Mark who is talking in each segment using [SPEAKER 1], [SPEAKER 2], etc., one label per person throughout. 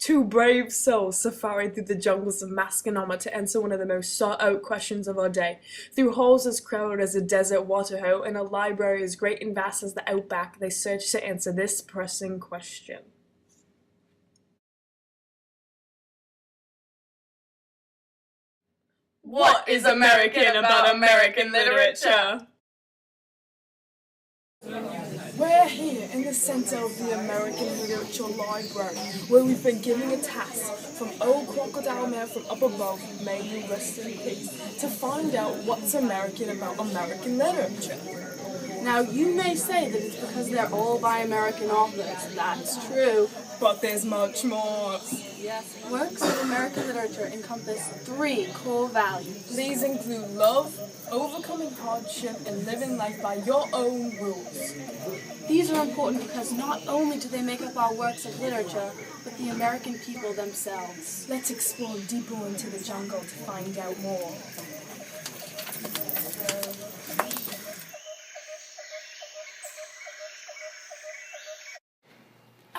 [SPEAKER 1] Two brave souls safari through the jungles of Mascanoma to answer one of the most sought-out questions of our day. Through halls as crowded as a desert waterhole and a library as great and vast as the outback, they search to answer this pressing question. What is American about American literature? We're here in the center of the American Literature Library, where we've been giving a task from old Crocodile Man from up above, may you rest in peace, to find out what's American about American literature.
[SPEAKER 2] Now, you may say that it's because they're all by American authors. That's true.
[SPEAKER 1] But there's much more.
[SPEAKER 2] Yes, works of American literature encompass three core values.
[SPEAKER 1] These include love, overcoming hardship, and living life by your own rules.
[SPEAKER 2] These are important because not only do they make up our works of literature, but the American people themselves.
[SPEAKER 1] Let's explore deeper into the jungle to find out more.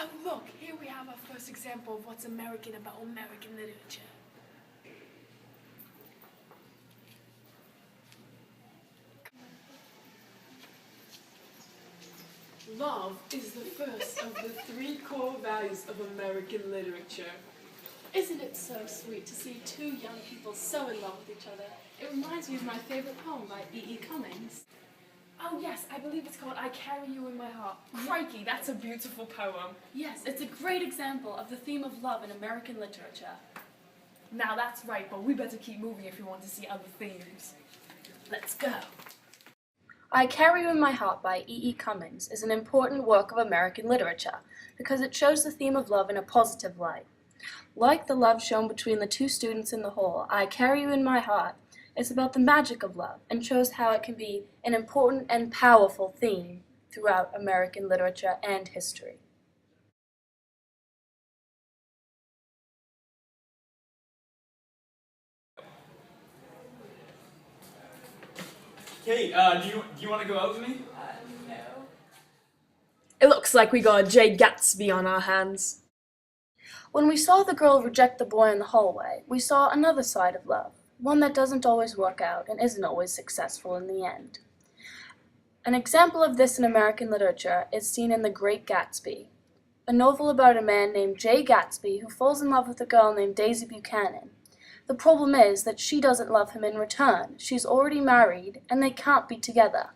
[SPEAKER 1] Oh look, here we have our first example of what's American about American literature. Love is the first of the three core values of American literature.
[SPEAKER 3] Isn't it so sweet to see two young people so in love with each other? It reminds me of my favorite poem by E.E. Cummings.
[SPEAKER 1] Oh yes, I believe it's called I Carry You in My Heart. Crikey, that's a beautiful poem.
[SPEAKER 3] Yes, it's a great example of the theme of love in American literature.
[SPEAKER 1] Now that's right, but we better keep moving if we want to see other themes. Let's go.
[SPEAKER 4] I Carry You in My Heart by E.E. Cummings is an important work of American literature because it shows the theme of love in a positive light. Like the love shown between the two students in the hall, I Carry You in My Heart is about the magic of love and shows how it can be an important and powerful theme throughout American literature and history.
[SPEAKER 5] Kate, do you want to go out with me?
[SPEAKER 3] No.
[SPEAKER 1] It looks like we got a Jay Gatsby on our hands.
[SPEAKER 4] When we saw the girl reject the boy in the hallway, we saw another side of love, one that doesn't always work out and isn't always successful in the end. An example of this in American literature is seen in The Great Gatsby, a novel about a man named Jay Gatsby who falls in love with a girl named Daisy Buchanan. The problem is that she doesn't love him in return. She's already married, and they can't be together.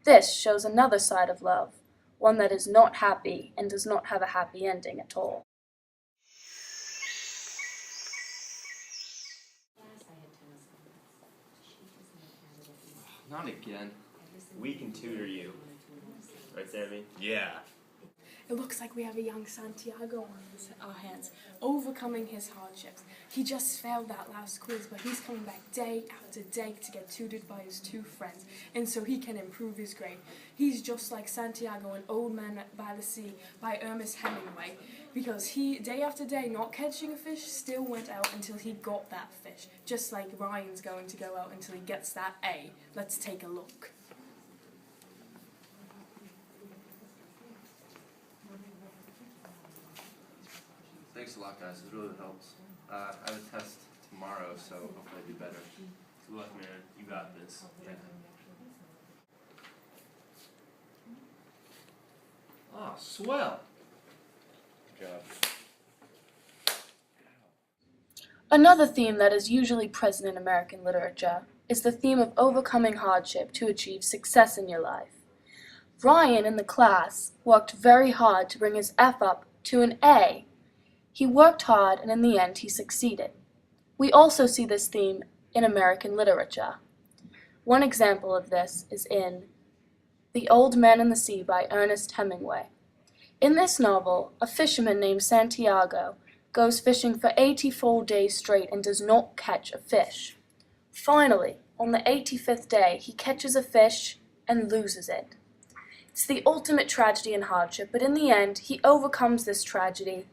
[SPEAKER 4] This shows another side of love, one that is not happy and does not have a happy ending at all.
[SPEAKER 6] Not again. We can tutor you. Right, Sammy?
[SPEAKER 5] Yeah.
[SPEAKER 1] It looks like we have a young Santiago on our hands, overcoming his hardships. He just failed that last quiz, but he's coming back day after day to get tutored by his two friends, and so he can improve his grade. He's just like Santiago in Old Man by the Sea by Ernest Hemingway, because he, day after day, not catching a fish, still went out until he got that fish, just like Ryan's going to go out until he gets that A. Let's take a look.
[SPEAKER 6] Thanks a lot, guys. This really helps. I have a test tomorrow, so hopefully I'll do better. Good luck, man. You got this. Yeah.
[SPEAKER 5] Oh, swell.
[SPEAKER 6] Good job.
[SPEAKER 4] Another theme that is usually present in American literature is the theme of overcoming hardship to achieve success in your life. Ryan in the class worked very hard to bring his F up to an A. He worked hard, and in the end he succeeded. We also see this theme in American literature. One example of this is in The Old Man and the Sea by Ernest Hemingway. In this novel, a fisherman named Santiago goes fishing for 84 days straight and does not catch a fish. Finally, on the 85th day, he catches a fish and loses it. It's the ultimate tragedy and hardship, but in the end, he overcomes this tragedy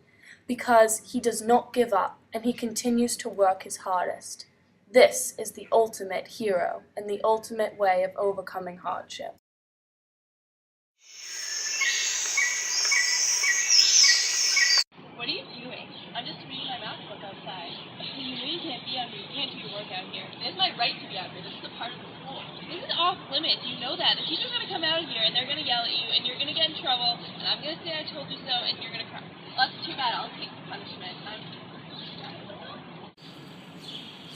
[SPEAKER 4] because he does not give up and he continues to work his hardest. This is the ultimate hero and the ultimate way of overcoming hardship.
[SPEAKER 7] What are you doing? I'm just Yeah, the teacher's gonna come out of here and they're gonna yell at you and you're gonna get in trouble and I'm gonna say I told you so and you're gonna cry. Well, that's too bad. I'll take the punishment.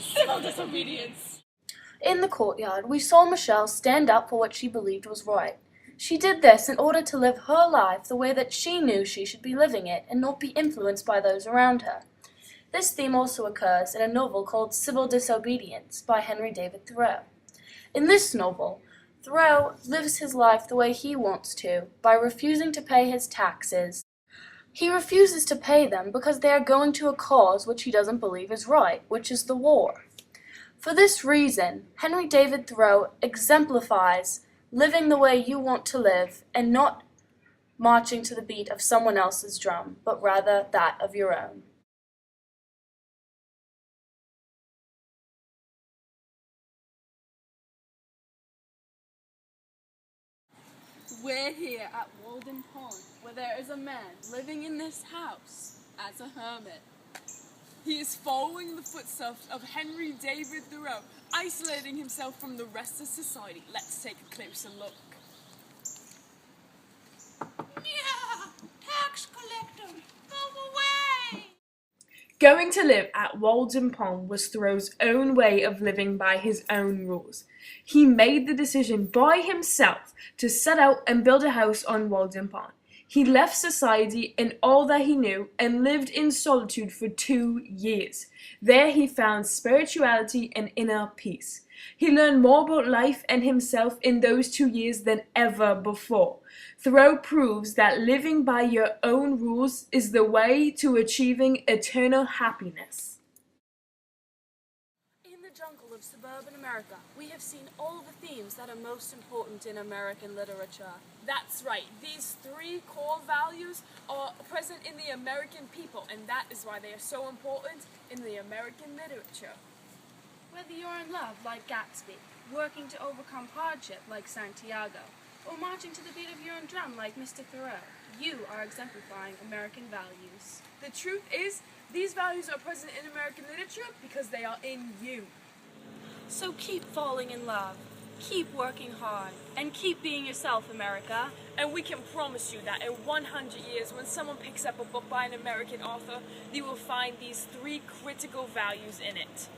[SPEAKER 3] Civil disobedience!
[SPEAKER 4] In the courtyard, we saw Michelle stand up for what she believed was right. She did this in order to live her life the way that she knew she should be living it and not be influenced by those around her. This theme also occurs in a novel called Civil Disobedience by Henry David Thoreau. In this novel, Thoreau lives his life the way he wants to by refusing to pay his taxes. He refuses to pay them because they are going to a cause which he doesn't believe is right, which is the war. For this reason, Henry David Thoreau exemplifies living the way you want to live and not marching to the beat of someone else's drum, but rather that of your own.
[SPEAKER 2] We're here at Walden Pond, where there is a man living in this house as a hermit.
[SPEAKER 1] He is following the footsteps of Henry David Thoreau, isolating himself from the rest of society. Let's take a closer look.
[SPEAKER 2] Yeah, tax collector, go away!
[SPEAKER 1] Going to live at Walden Pond was Thoreau's own way of living by his own rules. He made the decision by himself to set out and build a house on Walden Pond. He left society and all that he knew and lived in solitude for 2 years. There he found spirituality and inner peace. He learned more about life and himself in those 2 years than ever before. Thoreau proves that living by your own rules is the way to achieving eternal happiness.
[SPEAKER 2] In the jungle of suburban America, we have seen all the themes that are most important in American literature.
[SPEAKER 1] That's right. These 3 core values are present in the American people, and that is why they are so important in the American literature.
[SPEAKER 2] Whether you're in love, like Gatsby, working to overcome hardship, like Santiago, or marching to the beat of your own drum, like Mr. Thoreau, you are exemplifying American values.
[SPEAKER 1] The truth is, these values are present in American literature because they are in you.
[SPEAKER 2] So keep falling in love, keep working hard, and keep being yourself, America.
[SPEAKER 1] And we can promise you that in 100 years, when someone picks up a book by an American author, they will find these 3 critical values in it.